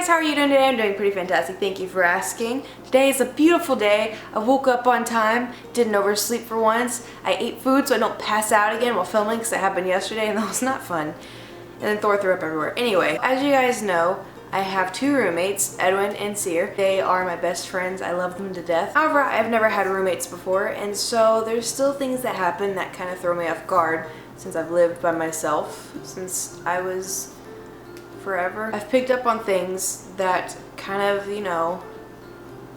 guys, how are you doing today? I'm doing pretty fantastic, thank you for asking. Today is a beautiful day. I woke up on time, didn't oversleep for once. I ate food so I don't pass out again while filming because that happened yesterday and that was not fun. And then Thor threw up everywhere. Anyway, as you guys know, I have two roommates, Edwin and Seer. They are my best friends. I love them to death. However, I've never had roommates before, and so there's still things that happen that kind of throw me off guard since I've lived by myself since I was forever. I've picked up on things that kind of, you know,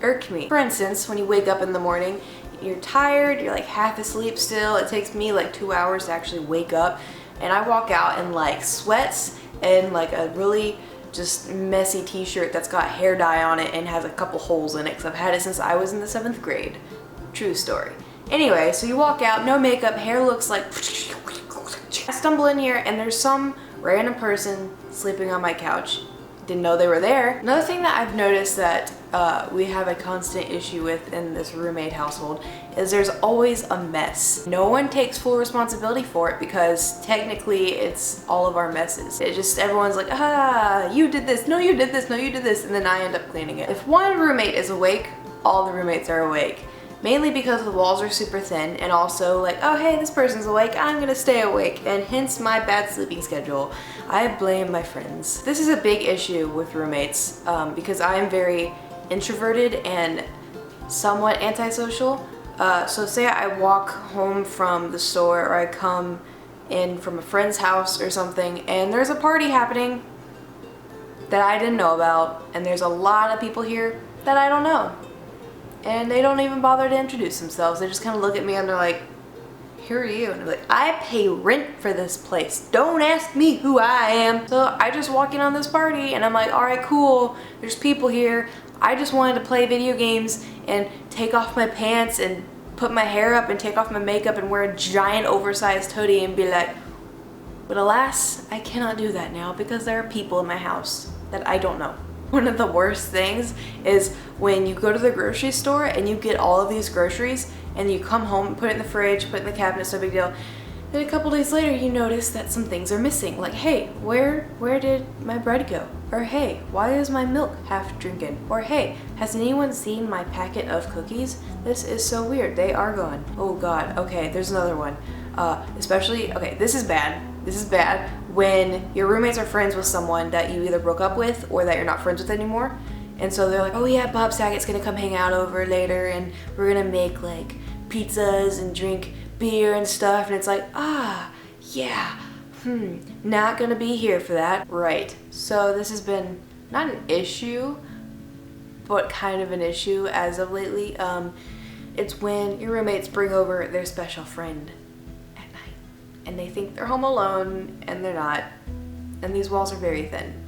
irk me. For instance, when you wake up in the morning, you're tired, you're like half asleep still. It takes me like 2 hours to actually wake up, and I walk out in like sweats and like a really just messy t-shirt that's got hair dye on it and has a couple holes in it because I've had it since I was in the 7th grade. True story. Anyway, so you walk out, no makeup, hair looks like... I stumble in here and there's some random person sleeping on my couch. Didn't know they were there. Another thing that I've noticed that we have a constant issue with in this roommate household is there's always a mess. No one takes full responsibility for it because technically it's all of our messes. It just, everyone's like, ah, you did this, no you did this, no you did this, and then I end up cleaning it. If one roommate is awake, all the roommates are awake. Mainly because the walls are super thin and also like, oh hey, this person's awake, I'm gonna stay awake, and hence my bad sleeping schedule. I blame my friends. This is a big issue with roommates because I am very introverted and somewhat antisocial. So say I walk home from the store or I come in from a friend's house or something and there's a party happening that I didn't know about and there's a lot of people here that I don't know. And they don't even bother to introduce themselves. They just kind of look at me and they're like, who are you? And I'm like, I pay rent for this place. Don't ask me who I am. So I just walk in on this party and I'm like, all right, cool. There's people here. I just wanted to play video games and take off my pants and put my hair up and take off my makeup and wear a giant oversized hoodie and be like, but alas, I cannot do that now because there are people in my house that I don't know. One of the worst things is when you go to the grocery store and you get all of these groceries and you come home and put it in the fridge, put it in the cabinet, no big deal. Then a couple days later you notice that some things are missing. Like, hey, where did my bread go? Or hey, why is my milk half drinking? Or hey, has anyone seen my packet of cookies? This is so weird, they are gone. Oh God, okay, there's another one. Especially, okay, this is bad. This is bad when your roommates are friends with someone that you either broke up with or that you're not friends with anymore. And so they're like, oh yeah, Bob Saget's gonna come hang out over later and we're gonna make like pizzas and drink beer and stuff. And it's like, ah, yeah, not gonna be here for that. Right, so this has been not an issue, but kind of an issue as of lately. It's when your roommates bring over their special friend at night and they think they're home alone and they're not. And these walls are very thin.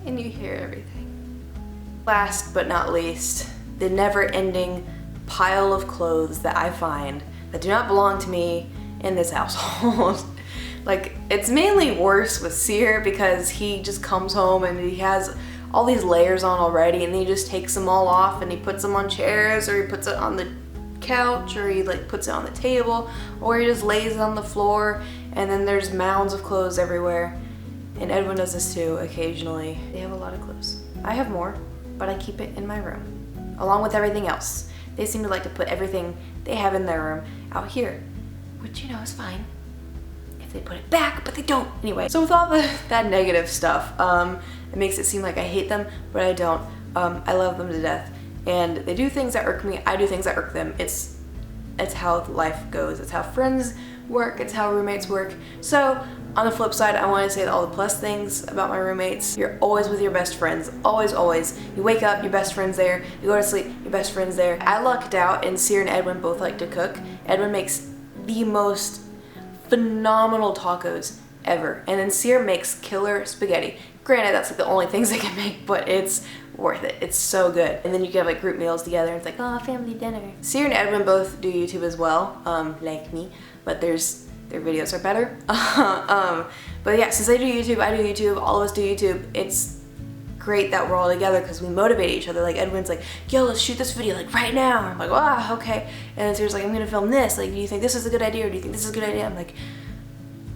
And you hear everything. Last but not least, the never-ending pile of clothes that I find that do not belong to me in this household. Like, it's mainly worse with Seer because he just comes home and he has all these layers on already and he just takes them all off and he puts them on chairs or he puts it on the couch or he like puts it on the table or he just lays it on the floor and then there's mounds of clothes everywhere. And Edwin does this too occasionally. They have a lot of clothes. I have more, but I keep it in my room along with everything else. They seem to like to put everything they have in their room out here, which you know is fine if they put it back, but they don't. Anyway, so with all that negative stuff, it makes it seem like I hate them, but I don't. I love them to death. And they do things that irk me, I do things that irk them. It's how life goes. It's how friends work, it's how roommates work. So on the flip side, I want to say that all the plus things about my roommates. You're always with your best friends, always, always. You wake up, your best friend's there. You go to sleep, your best friend's there. I lucked out and Seer and Edwin both like to cook. Edwin makes the most phenomenal tacos ever. And then Seer makes killer spaghetti. Granted, that's like the only things they can make, but it's worth it. It's so good. And then you can have like group meals together. And it's like, oh, family dinner. Seer and Edwin both do YouTube as well, like me, but their videos are better. But yeah, since they do YouTube, I do YouTube, all of us do YouTube. It's great that we're all together because we motivate each other. Like Edwin's like, yo, let's shoot this video like right now. I'm like, wow, okay. And then Seer's like, I'm gonna film this. Like, do you think this is a good idea or do you think this is a good idea? I'm like,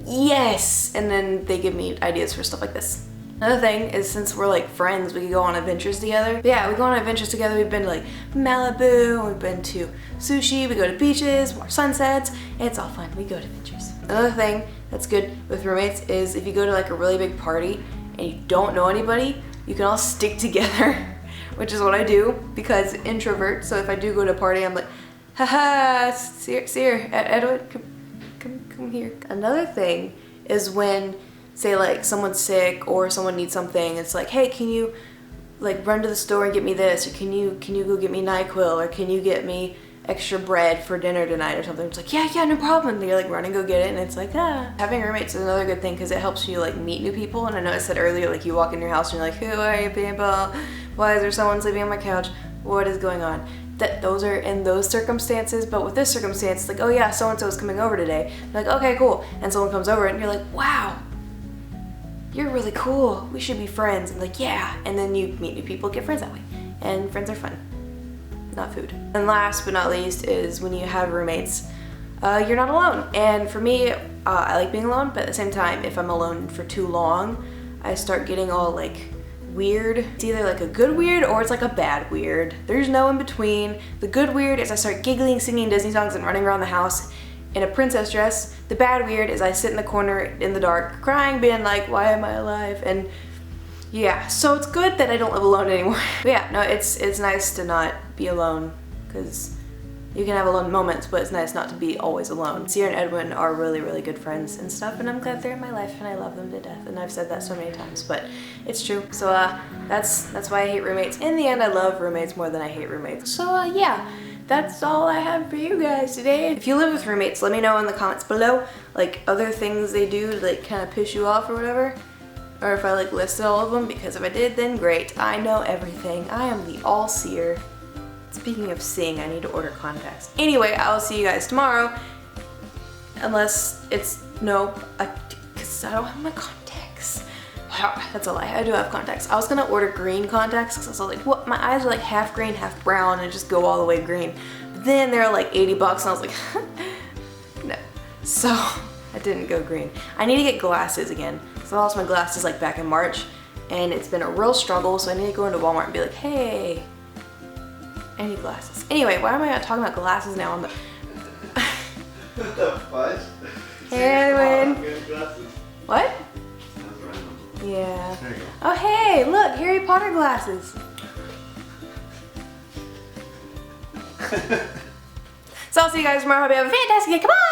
yes. And then they give me ideas for stuff like this. Another thing is, since we're like friends, we can go on adventures together. But yeah, we go on adventures together. We've been to like Malibu, we've been to sushi, we go to beaches, watch sunsets. It's all fun. We go to adventures. Another thing that's good with roommates is if you go to like a really big party and you don't know anybody, you can all stick together, which is what I do because introvert. So if I do go to a party, I'm like, haha, see here, Edwin, come here. Another thing is when, say like someone's sick or someone needs something, it's like, hey, can you like run to the store and get me this, or can you go get me NyQuil, or can you get me extra bread for dinner tonight or something? It's like, yeah, no problem. And you're like, run and go get it, and it's like, ah. Having roommates is another good thing because it helps you like meet new people. And I know I said earlier, like you walk in your house and you're like, who are you people? Why is there someone sleeping on my couch? What is going on? Those are in those circumstances, but with this circumstance, it's like, oh yeah, so-and-so is coming over today. You're like, okay, cool. And someone comes over and you're like, wow, you're really cool. We should be friends. And like, yeah. And then you meet new people, get friends that way. And friends are fun, not food. And last but not least is when you have roommates, you're not alone. And for me, I like being alone, but at the same time, if I'm alone for too long, I start getting all like weird. It's either like a good weird or it's like a bad weird. There's no in between. The good weird is I start giggling, singing Disney songs, and running around the house in a princess dress. The bad weird is I sit in the corner in the dark crying, being like, why am I alive? And yeah, so it's good that I don't live alone anymore. But yeah, no, it's nice to not be alone because you can have alone moments, but it's nice not to be always alone. Sierra and Edwin are really, really good friends and stuff, and I'm glad they're in my life, and I love them to death. And I've said that so many times, but it's true. So that's why I hate roommates. In the end, I love roommates more than I hate roommates. So yeah, that's all I have for you guys today. If you live with roommates, let me know in the comments below, like other things they do to like kind of piss you off or whatever. Or if I like listed all of them, because if I did, then great. I know everything. I am the all-seer. Speaking of seeing, I need to order contacts. Anyway, I'll see you guys tomorrow. Unless it's, no, because I don't have my contacts. That's a lie, I do have contacts. I was gonna order green contacts because I was like, what? My eyes are like half green, half brown, and just go all the way green. But then they're like 80 bucks, and I was like, no. So, I didn't go green. I need to get glasses again. So I lost my glasses like back in March, and it's been a real struggle, so I need to go into Walmart and be like, hey, I need glasses. Anyway, why am I not talking about glasses now? On the What the fudge? Hey, Edwin. What? That's random. Yeah. There you go. Oh, hey, look, Harry Potter glasses. So I'll see you guys tomorrow. Hope you have a fantastic day. Come on!